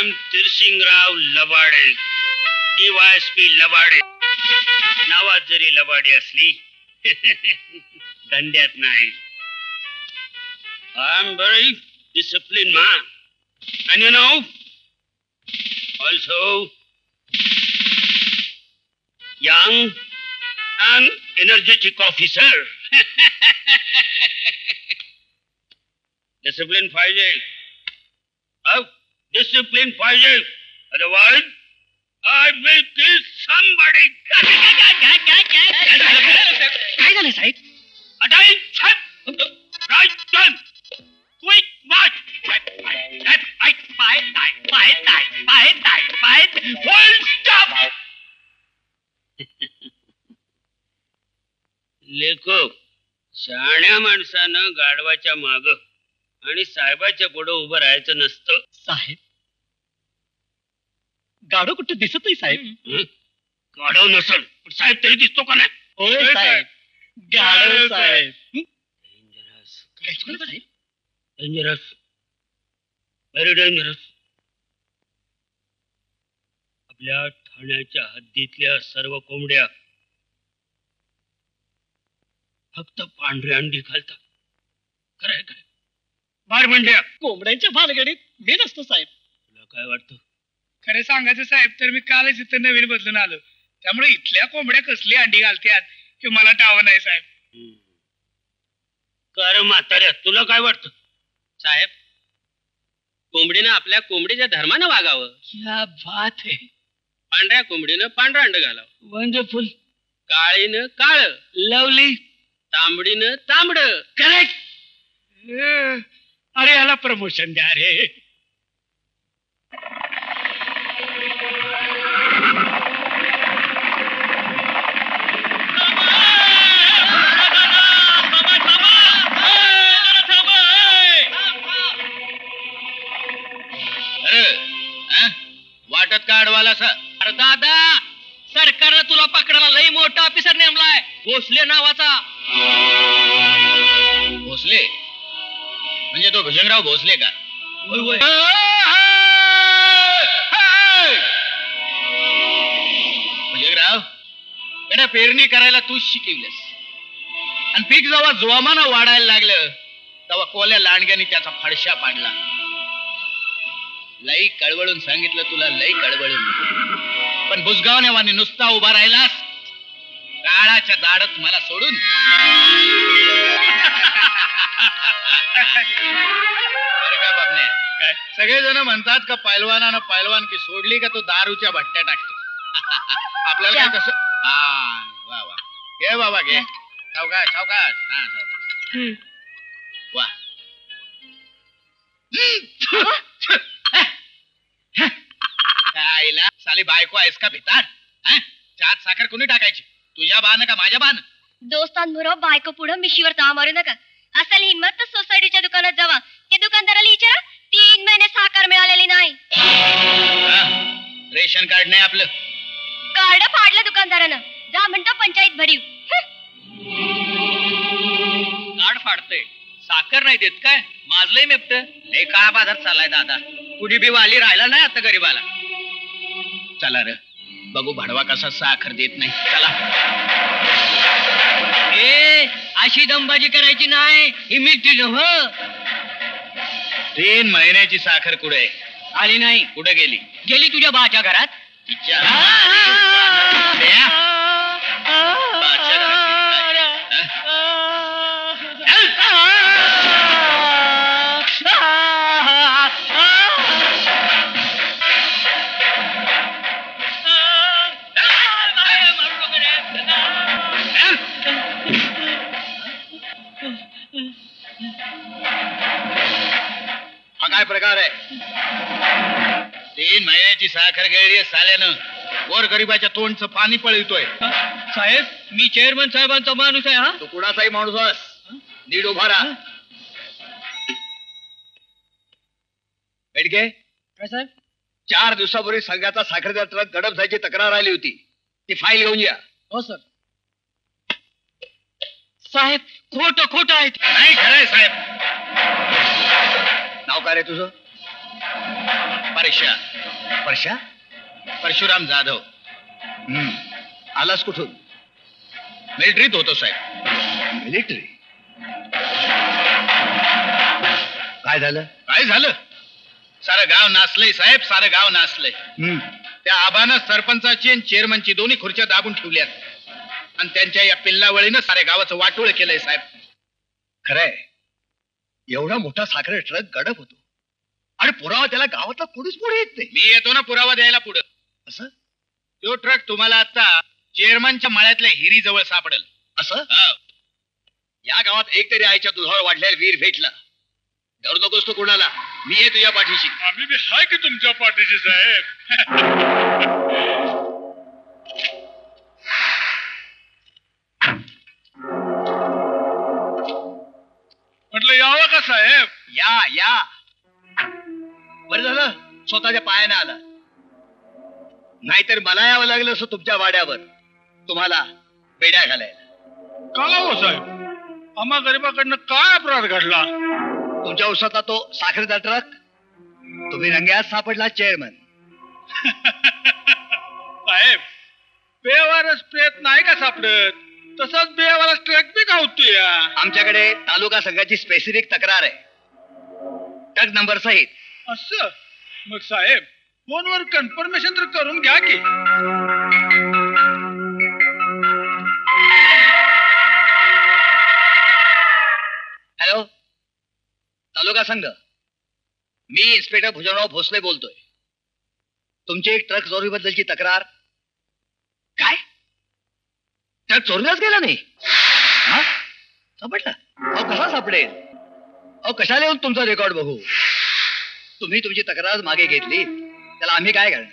M तिरसिंगराव लबाडे, DYSP लबाडे. नावात जरी लबाडी असली धंद्यात नाही. I am very disciplined man. And you know, also young and energetic officer. Discipline पाहिजे. Discipline पाहिजे. Otherwise, I will kill somebody. काय झालं साहेब? Attention! Right turn! Quick march! Left, right, fight, full stop! लेखो, शहाण्या माणसानं गाढवाच्या माग आणि साहेबाच्या पुढे उभं राहायचं नसतं. साहेब, गाढव कुठे दिसत नाही साहेब. गाढव नसल पण साहेब तरी दिसतो का नाही? होय साहेब, गाढव साहेब. Dangerous, very dangerous. आपल्या ठाण्याच्या हद्दीतल्या सर्व कोंबड्या फक्त पांढरे अंडी घालतात. खरंय काय? बार मंड्या कोंबड्यांच्या भानगडीत मी नसतो साहेब. तुला काय वाटतं? खरं सांगायचं साहेब तर मी कालच इथं नवीन बदलून आलो, त्यामुळे इथल्या कोंबड्या कसली अंडी घालतात हे मला ठाव नाही साहेब. कर म्हाताऱ्या, तुला काय वाटतं? साहेब, कोंबडीनं आपल्या कोंबडीच्या धर्मानं वागावं. क्या बात है. पांढऱ्या कोंबडीनं पांढरं अंड घालावं. वंडरफुल. काळीनं काळ. लवली. तांबडीनं तांबड. करेक्ट. अरे याला प्रमोशन द्या रे. वाटत का अडवाला सर? अरे दादा, सरकारनं तुला पकडायला लई मोठा ऑफिसर नेमलाय, भोसले नावाचा. भोसले म्हणजे तो भुजंगराव भोसले का? भुजंगराव, कडे पेरणी करायला तूच शिकवलंस आणि पीक जेव्हा जोमानं वाढायला लागलं तेव्हा कोल्या लांडग्याने त्याचा फडशा पाडला. लई कळवळून सांगितलं तुला, लई कळवळून, पण बुजगावनेवानी नुसता उभा राहिलास. काळाच्या दाढत मला सोडून. अरे का बाबने, काय सगळेजण म्हणतात का पैलवानानं पैलवानकी सोडली का तो दारूच्या भट्ट्या टाकतो. आपल्याला काय कसं? हा, वा वा, घे बाबा घे. सावकाश सावकाश. हा सावकाश. वा. आईला साली बायको आहेस का भिताड? चाट साखर कोणी टाकायची, तुझ्या बाण का माझ्या बाण? दोस्तांबरोबर बायको पुढे मिशीवर ताव मारू नका. असेल हिंमत तर सोसायटीच्या दुकानात जावा. त्या दुकानदाराला विचारा, 3 महिने साखर मिळालेली नाही. रेशन कार्ड नाही आपलं? कार्ड फाडलं दुकानदारानं. जा म्हणतो पंचायत भरीव. कार्ड फाडतय, साखर नाही देत काय? माजलंय मेपट. हे का बाजार चालाय दादा, कुणी बी वाली राहिला नाही आता गरीबाला. चला रे बघू भडवा कसा साखर देत नाही. चला. ए, अशी दमबाजी करायची नाही, ही मिळती हो. 3 महिन्याची साखर कुठे आली नाही? कुठे गेली? गेली तुझ्या बाच्या घरात. तिच्या हा काय प्रकार आहे? 3 महिन्याची साखर गेली साल्यानं. वर गरीबाच्या तोंडचं पाणी पळतोय. साहेब, मी चेअरमन साहेबांचा माणूस आहे. हा, तो कुणाचाही माणूस आहेस, नीट उभा राहा. बेडके साहेब, 4 दिवसापूर्वी संघाचा साखरेचा ट्रक गडप जायची तक्रार आली होती, ती फाईल घेऊन या. हो सर. साहेब, खोटं खोटं आहे. नाही खरंय साहेब. नाव काय रे तुझं? परशा वर्षा परशुराम जाधव. आलास कुठून? मिलिटरीत होतो साहेब. मिलिटरी? काय झालं? काय झालं? सारं गाव नाचलंय साहेब, सारं गाव नाचलंय. त्या आबानं सरपंचाची आणि चेअरमनची दोन्ही खुर्च्या दाबून ठेवल्यात आणि त्यांच्या या पिल्लावळीनं साऱ्या गावाचं वाटोळ केलंय साहेब. खरंय, एवढा मोठा साखर ट्रक गडप होतो आणि पुरावा त्याला गावातला कोणीच पुढे येत नाही. मी येतो ना पुरावा द्यायला पुढं. असं? तो ट्रक तुम्हाला आता चेअरमनच्या मळ्यातल्या हिरी जवळ सापडेल. असं? या गावात एक तरी आईच्या दुधावर वाढलेला वीर भेटला. धरू नकोस तो कोणाला, मी आहे तुझ्या पाठीशी. आम्ही बी हाय की तुमच्या पाठीशी साहेब. म्हटलं यावं का साहेब? या या, बरं झालं स्वतःच्या पायाने आला, नाहीतर मला यावं लागलं असं तुमच्या वाड्यावर तुम्हाला बेड्या घालायला. का हो साहेब, आम्हा गरीबाकडनं काय अपराध घडला? तुमच्या उसातला तो साखरेचा ट्रक, तुम्ही रंग्यात सापडला चेअरमन. साहेब, बेवारस प्रेत नाही का सापडत, तसंच बेवारस ट्रक बी गावतोय. आमच्याकडे तालुका संघाची स्पेसिफिक तक्रार आहे, ट्रक नंबर सहित. असं? मग साहेब फोनवर कन्फर्मेशन तर करून घ्या की. हॅलो, तालुका संघ, मी इन्स्पेक्टर भुजनराव भोसले बोलतोय. तुमची एक ट्रक चोरीबद्दलची तक्रार. काय? ट्रक चोरीलाच गेला नाही? सापडला? अहो कसा सापडेल? अहो कशाला येऊन तुमचा रेकॉर्ड बघू? तुम्ही तुमची तक्रार मागे घेतली, त्याला आम्ही काय करणार?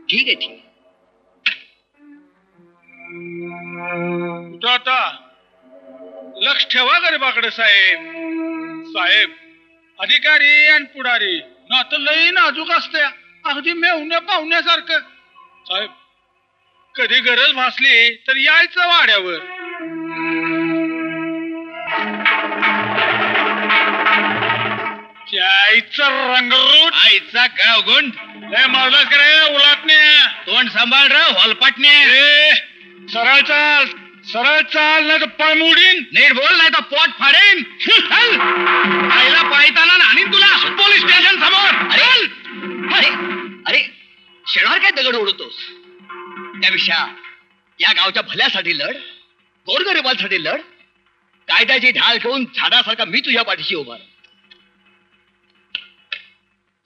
ठीक आहे, ठीक आहे. कुठं आता? लक्ष ठेवा गरीबाकडे साहेब. साहेब, अधिकारी आणि पुढारी नातं लई नाजूक असते, अगदी मेवण्या पाहुण्यासारखं. साहेब, कधी गरज भासली तर यायचं वाड्यावर. यायचं रंगरूट, आईचा गावगुंड, लय मारलास का रे उलाटण्या? तोंड सांभाळ र हॉलपाटणे. सरळ चाल, सरळ चाल, नाही तर पाय मोडीन. नीट बोल नाही तर पोट फाडेन. आईला पायताना आणि तुला पोलीस स्टेशन समोर. अरे अरे अरे, शेणार काय दगड उडवतोस? त्यापेक्षा या गावच्या भल्यासाठी लढ, गोरगरिबांसाठी लढ. कायद्याची ढाल घेऊन झाडासारखा मी तुझ्या पाठीशी उभा.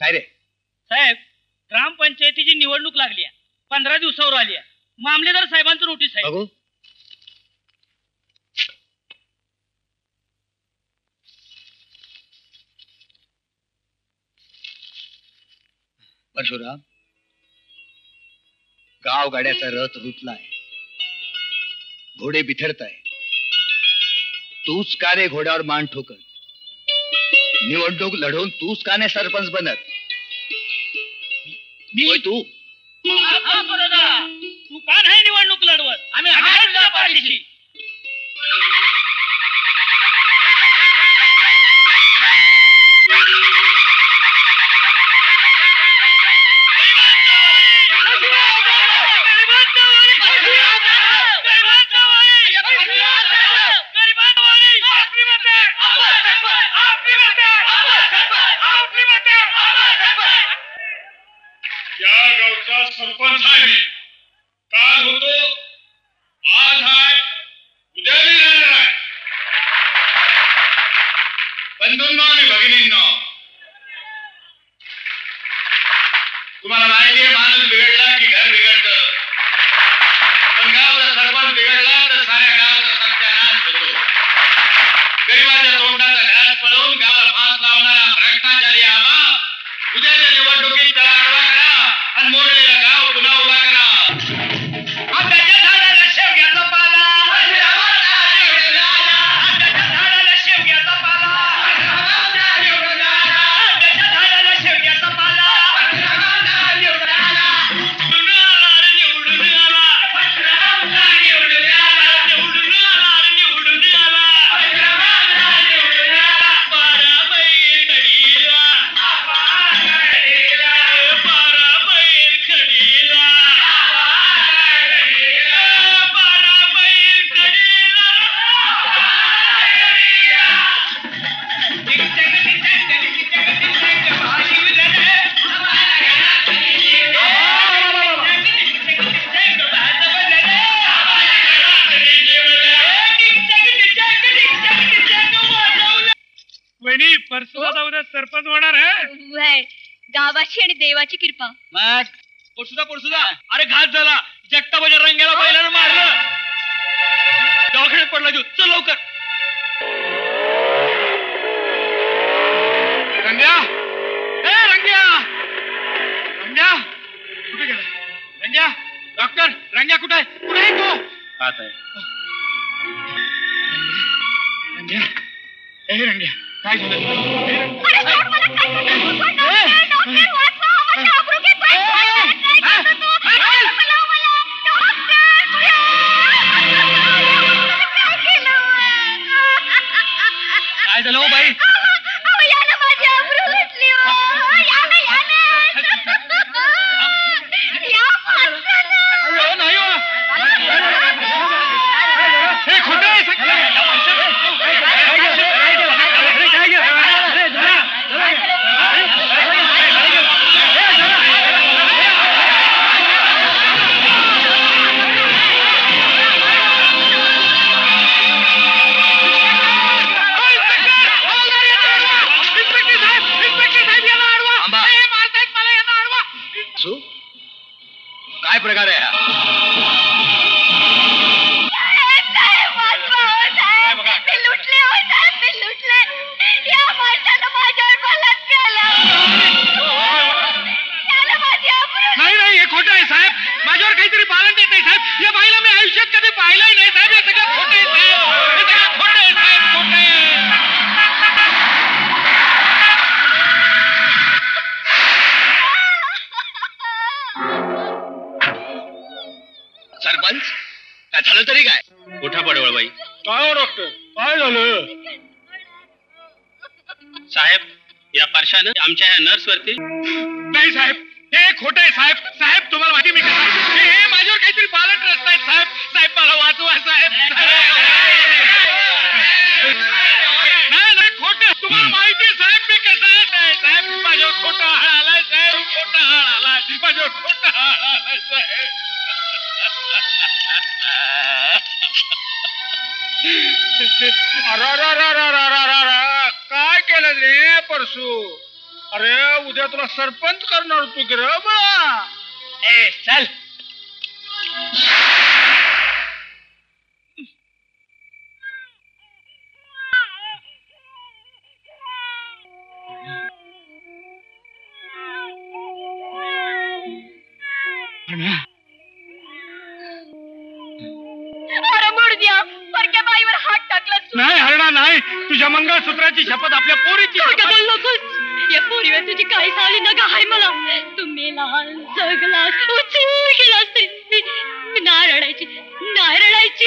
काय रे साहेब, ग्रामपंचायतीची निवडणूक लागली आहे, 15 दिवसावर आली आहे. मामलेदार साहेबांचं नोटीस आहे. बघू. परशुराम, गाव गाड्याचा रथ रुतलाय, घोडे बिथरताय. तूच का रे घोड्यावर मान ठोकत? निवडणूक लढवून तूच का नाही सरपंच बनत? होय तू. तू का नाही निवडणूक लढवत? आम्ही आहे तुझ्या पाठीशी. या गावचा सरपंच आहे मी. काल होतो, आज आहे, उद्या बी राहणार आहे. बंधूंनो आणि भगिनींनो, तुम्हाला माहिती आहे माणूस बिघडला की घर बिघडतं, पण गावचा सरपंच बिघडला तर साऱ्या गावाचा सत्यानाश होतो. गरिबाच्या तोंडाचा घास पळवून गावाला फास लावणारा भ्रष्टाचारी आबा उद्याच्या निवडणुकीत त्याला आडवा करा आणि मोडलेला गाव पुन्हा उभा करा. गावाचा सरपंच होणार आहे. वय, गावाची आणि देवाची कृपा. मग परसुदा अरे घात झाला. जगताबाच्या रंग्याला बैलानं मारलं. दवाखान्यात पडला जीव. चल लवकर. रंग्या, ए रंग्या, रंग्या कुठे गेला? रंग्या, डॉक्टर रंग्या कुठे आहे? कुठे आहे तो? पाहत आहे. रंग्या, ए रंग्या, काय झालं? अरे सोड मला, काय करतोय? डॉक्टर, वाचवा, माझ्या अब्रू घेतोय. काय करतो तू? मला, डॉक्टर, काय केलं? काय झालं हो बाई? अहो, यानं माझी अब्रू घेतली हो. यानं. या माणसानं. नाही हो. हे खोटं आहे काय प्रकार आहे हा? नाही हे खोटं आहे साहेब. माझ्यावर काहीतरी पालन देत नाही साहेब. या बाईला मी आयुष्यात कधी पाहिलंही नाही साहेब. हे सगळं खोटं आहे साहेब. हे सगळं खोटं आहे साहेब. खोटं आहे. सरपंच काय झालं तरी काय? उठा पडवळबाई. काय डॉक्टर, काय झालं? साहेब, या परशानं आमच्या ह्या नर्स वरती. नाही साहेब, हे खोटं आहे साहेब. साहेब तुम्हाला माहिती मी हे माझ्यावर काहीतरी पालन रचतायत साहेब. साहेब मला वाचवा साहेब. नाही खोटं. तुम्हाला माहिती आहे साहेब मी कसं आहे साहेब. माझ्यावर खोटं हाळ आलाय साहेब. खोटं हाळ आलाय माझ्यावर. खोटं हाळ आलाय साहेब. काय केलं रे परसू? अरे उद्या तुला सरपंच करणार होतो की रे बा. ए चल. अरे मुडद्या, परक्या बाईवर हात टाकला तू. नाही हरणा नाही. तुझ्या मंगळसूत्राची शपथ, आपल्या पोरीची खोटं शपथ. बोल नकोस. या पोरीवर तुझी काही सावली नका हाय मला. तू मेलास, जगलास, उचलून गेलास तरी मी नाही रडायची. मी नाही रडायची.